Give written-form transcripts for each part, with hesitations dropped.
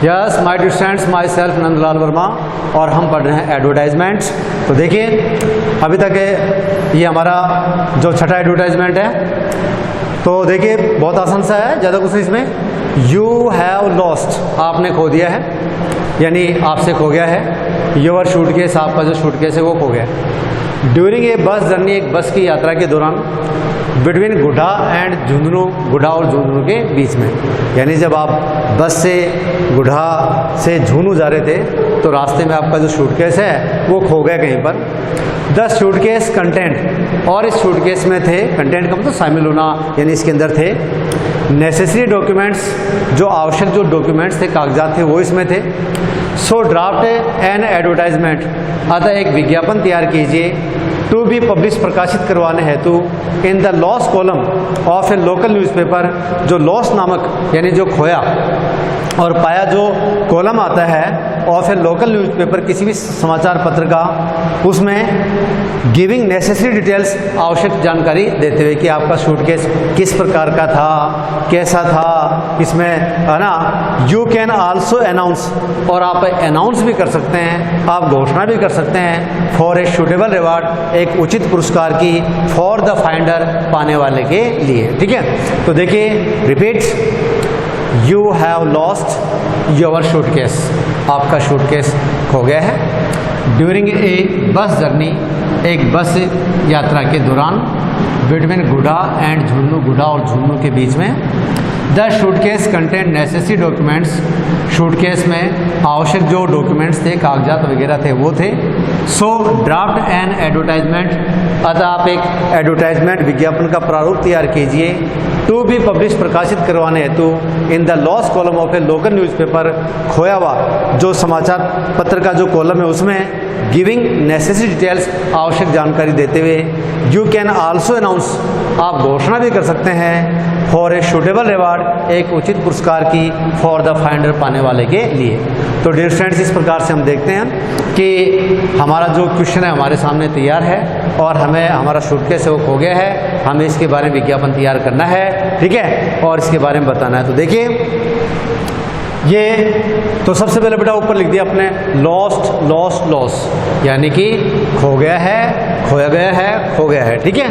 Yes my dear students, myself Nandlal Verma और हम पढ़ रहे हैं एडवर्टाइजमेंट्स। तो देखिए अभी तक ये हमारा जो छठा एडवर्टाइजमेंट है, तो देखिए बहुत आसान सा है, ज़्यादा कुछ इसमें। यू हैव लॉस्ट, आपने खो दिया है, यानी आपसे खो गया है। योर सूटकेस, आपका जो सूटकेस है वो खो गया है। ड्यूरिंग ए बस जर्नी, एक बस की यात्रा के दौरान, बिटवीन गुढ़ा एंड झुंझुनू, गुढ़ा और झुंझुनू के बीच में, यानी जब आप बस से गुढ़ा से झुंझुनू जा रहे थे तो रास्ते में आपका जो सूटकेस है वो खो गया कहीं पर। द सूटकेस कंटेंट, और इस सूटकेस में थे, कंटेंट का मतलब शामिल होना, यानी इसके अंदर थे नेसेसरी डॉक्यूमेंट्स, जो आवश्यक जो डॉक्यूमेंट्स थे, कागजात थे, वो इसमें थे। सो ड्राफ्ट एन एडवर्टाइजमेंट, अतः एक विज्ञापन तैयार कीजिए, टू बी पब्लिश, प्रकाशित करवाने हेतु, in the loss column of A local newspaper, जो लॉस नामक यानी जो खोया और पाया जो कॉलम आता है ऑफ ए लोकल न्यूज़पेपर, किसी भी समाचार पत्र का, उसमें गिविंग नेसेसरी डिटेल्स, आवश्यक जानकारी देते हुए कि आपका सूटकेस किस प्रकार का था, कैसा था, इसमें है ना। यू कैन आल्सो अनाउंस, और आप अनाउंस भी कर सकते हैं, आप घोषणा भी कर सकते हैं, फॉर ए सूटेबल रिवार्ड, एक उचित पुरस्कार की, फॉर द फाइंडर, पाने वाले के लिए। ठीक है, तो देखिए repeat, you have lost your suitcase, आपका सूटकेस खो गया है। ड्यूरिंग ए बस जर्नी, एक बस यात्रा के दौरान, बिटवीन गुढ़ा एंड झुंझुनू, गुढ़ा और झुंझुनू के बीच में। The suitcase content necessary documents, suitcase में आवश्यक जो डॉक्यूमेंट्स थे, कागजात वगैरह थे, वो थे। सो ड्राफ्ट एन एडवर्टाइजमेंट, अतः आप एक एडवर्टाइजमेंट, विज्ञापन का प्रारूप तैयार कीजिए, टू बी पब्लिश, प्रकाशित करवाने हेतु, in the loss column of A local newspaper, खोया हुआ जो समाचार पत्र का जो कॉलम है उसमें, गिविंग नेसेसरी डिटेल्स, आवश्यक जानकारी देते हुए। यू कैन आल्सो अनाउंस, आप घोषणा भी कर सकते हैं, फॉर ए सूटेबल रिवार्ड, एक उचित पुरस्कार की, फॉर द फाइंडर, पाने वाले के लिए। तो डियर स्टूडेंट्स, इस प्रकार से हम देखते हैं कि हमारा जो क्वेश्चन है हमारे सामने तैयार है और हमें हमारा सूटकेस है वो खो गया है, हमें इसके बारे में विज्ञापन तैयार करना है, ठीक है, और इसके बारे में बताना है। तो देखिए ये तो सबसे पहले बेटा ऊपर लिख दिया अपने, लॉस्ट, लॉस्ट, लॉस, यानी कि खो गया है, खोया गया है, खो गया है। ठीक है,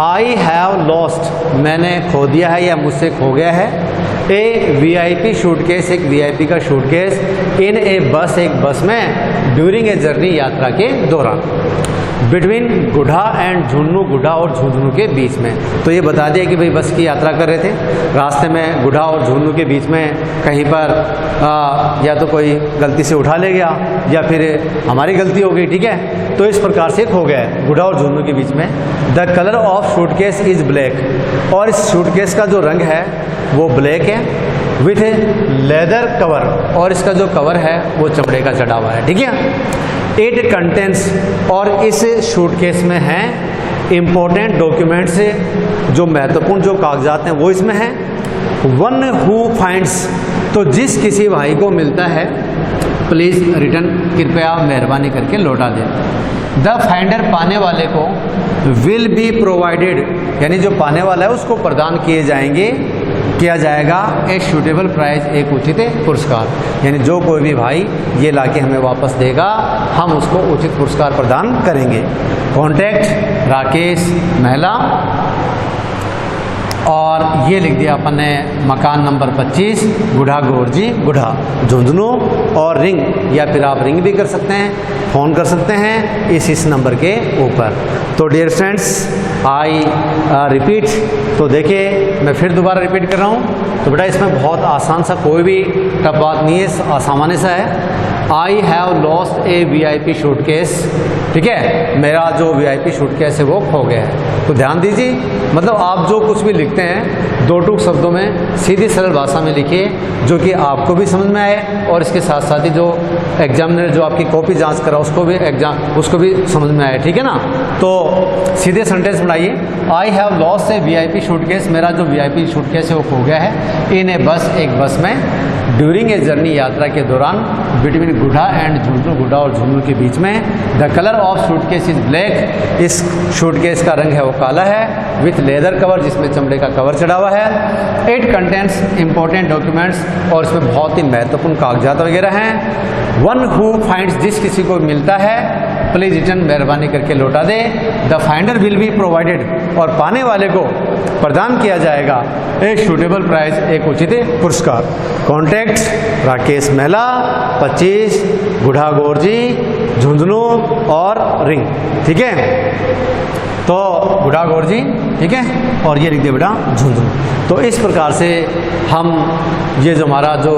आई हैव लॉस्ट, मैंने खो दिया है या मुझसे खो गया है। ए वीआईपी सूटकेस, एक वीआईपी का सूटकेस, इन ए बस, एक बस में, ड्यूरिंग ए जर्नी, यात्रा के दौरान, बिटवीन गुढ़ा एंड झुंझुनू, गुढ़ा और झुंझुनू के बीच में। तो ये बता दिया कि भाई बस की यात्रा कर रहे थे, रास्ते में गुढ़ा और झुंझुनू के बीच में कहीं पर या तो कोई गलती से उठा ले गया या फिर हमारी गलती हो गई, ठीक है, तो इस प्रकार से खो गया है गुढ़ा और झुंझुनू के बीच में। The colour of suitcase is black, और इस सूटकेस का जो रंग है वो ब्लैक है, विथ लेदर कवर, और इसका जो कवर है वो चमड़े का चढ़ा हुआ है। ठीक है, इट कंटेंट्स, और इस सूटकेस में हैं इम्पोर्टेंट डॉक्यूमेंट्स, जो महत्वपूर्ण जो कागजात हैं वो इसमें हैं। वन हु फाइंड्स, तो जिस किसी भाई को मिलता है, प्लीज़ रिटर्न, कृपया मेहरबानी करके लौटा दें। द फाइंडर, पाने वाले को, विल बी प्रोवाइडेड, यानी जो पाने वाला है उसको प्रदान किया जाएगा ए सूटेबल प्राइज, एक उचित पुरस्कार, यानी जो कोई भी भाई ये लाके हमें वापस देगा हम उसको उचित पुरस्कार प्रदान करेंगे। कॉन्टैक्ट राकेश महिला, और ये लिख दिया अपन ने मकान नंबर 25, गुढ़ा गोरजी, गुढ़ा, झुंझुनू, और रिंग, या फिर आप रिंग भी कर सकते हैं, फ़ोन कर सकते हैं इस नंबर के ऊपर। तो डियर फ्रेंड्स, आई रिपीट, तो देखिए मैं फिर दोबारा रिपीट कर रहा हूँ। तो बेटा इसमें बहुत आसान सा, कोई भी टफ बात नहीं है, सामान्य सा है। I have lost A VIP suitcase, ठीक है, मेरा जो वीआईपी सूटकेस है वो खो गया है। तो ध्यान दीजिए, मतलब आप जो कुछ भी लिखते हैं दो टूक शब्दों में, सीधी सरल भाषा में लिखिए, जो कि आपको भी समझ में आए और इसके साथ साथ ही जो एग्जामिनर जो आपकी कॉपी जांच करा उसको भी समझ में आए, ठीक है ना। तो सीधे सेंटेंस बनाइए, I have lost A VIP suitcase, मेरा जो वीआईपी सूटकेस है वो खो गया है, इन ए बस, एक बस में, ड्यूरिंग ए जर्नी, यात्रा के दौरान, बिटवीन गुढ़ा एंड झुंझुनू, गुढ़ा और झुंझुनू के बीच में, the colour of suitcase is black, इस सूटकेस का रंग है वो काला है, विथ लेदर कवर, जिसमें चमड़े का कवर चढ़ा हुआ है। इट कंटेंट्स इंपॉर्टेंट डॉक्यूमेंट्स, और इसमें बहुत ही महत्वपूर्ण कागजात वगैरह हैं। वन हु फाइंड्स, जिस किसी को मिलता है, प्लीज रिटर्न, मेहरबानी करके लौटा दे। The finder will be provided, और पाने वाले को प्रदान किया जाएगा ए सूटेबल प्राइज, एक उचित पुरस्कार। कॉन्टैक्ट राकेश मेहला, 25 गुढ़ा गोरजी, झुंझुनू और रिंग। ठीक है, तो गुढ़ा गोरजी, ठीक है, और ये लिख दे बेटा झुंझुनू। तो इस प्रकार से हम ये जो हमारा जो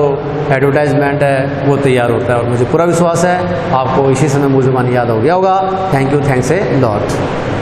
एडवर्टाइजमेंट है वो तैयार होता है, और मुझे पूरा विश्वास है आपको इसी समय मुझे याद हो गया होगा। Thank you, thanks a lot.